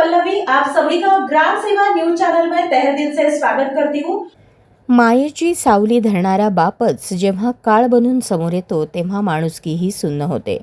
पल्लवी, आप सभी का ग्राम सेवा न्यूज चैनल में तहे दिल से स्वागत करती हूँ। मायेची सावली धरणारा बापच जेव्हा काळ बनून समोर येतो तेव्हा माणुसकीही सुन्न होते.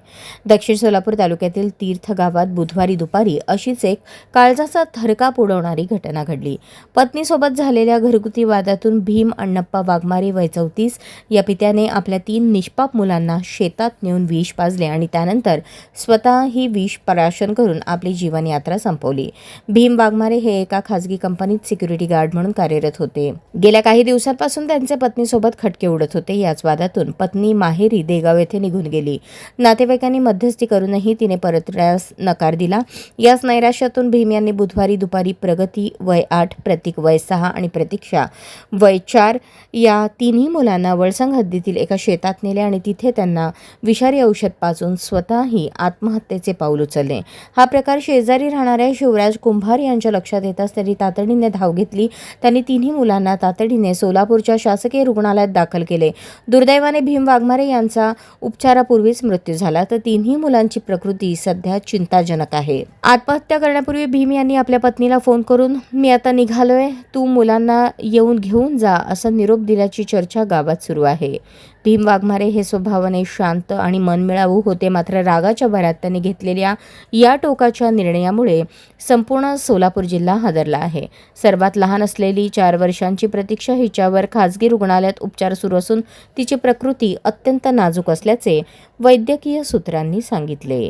दक्षिण सोलापूर तालुक्यातील तीर्थ गावात बुधवारी दुपारी अशीच एक काळजाचा थरकाप उडवणारी घटना घडली. पत्नीसोबत झालेल्या घरगुती वादातून भीम अण्णप्पा वाघमारे वय 34 या पित्याने आपल्या 3 निष्पाप मुलांना शेतात नेऊन विष पाजले आणि त्यानंतर स्वतः ही विष प्राशन करून आपली जीवनयात्रा संपवली. भीम वाघमारे हे एका खासगी कंपनीत सिक्युरिटी गार्ड म्हणून कार्यरत होते. गेल्या काही दिवसांपासून त्यांचे पत्नीसोबत खटके उडत होते. याच वादातून पत्नी माहेरी देगाव येथे निघून गेली. नातेवाईकांनी मध्यस्थी करूनही तिने परतण्यास नकार दिला. याच नैराश्यातून भीम यांनी बुधवारी दुपारी प्रगती वय 8, प्रतीक वय 6 आणि प्रतीक्षा वय 4 या तिन्ही मुलांना वळसंग हद्दीतील एका शेतात नेले आणि तिथे त्यांना विषारी औषध पाजून स्वतःही आत्महत्येचे पाऊल उचलले. हा प्रकार शेजारी राहणाऱ्या शिवराज कुंभार यांच्या लक्षात येताच त्यांनी तातडीने धाव घेतली. त्यांनी तिन्ही मुलांना तातडीने सोलापूरच्या शासकीय रुग्णालयात दाखल केले. दुर्दैवाने भीम वाघमारे यांचा उपचारापूर्वीच मृत्यू झाला, तर तिन्ही मुलांची प्रकृती सध्या चिंताजनक आहे. आत्महत्या करण्यापूर्वी भीम यांनी आपल्या पत्नीला फोन करून "मी आता निघालोय, तू मुलांना येऊन घेऊन जा" असा निरोप दिल्याची चर्चा गावात सुरू आहे. भीम वाघमारे हे स्वभावाने शांत आणि मनमिळावू होते, मात्र रागाच्या भरात त्यांनी घेतलेल्या या टोकाच्या निर्णयामुळे संपूर्ण सोलापूर जिल्हा हादरला आहे. सर्वात लहान असलेली 4 वर्षांची प्रतीक्षा हिच्यावर खासगी रुग्णालयात उपचार सुरू असून तिची प्रकृती अत्यंत नाजूक असल्याचे वैद्यकीय सूत्रांनी सांगितले.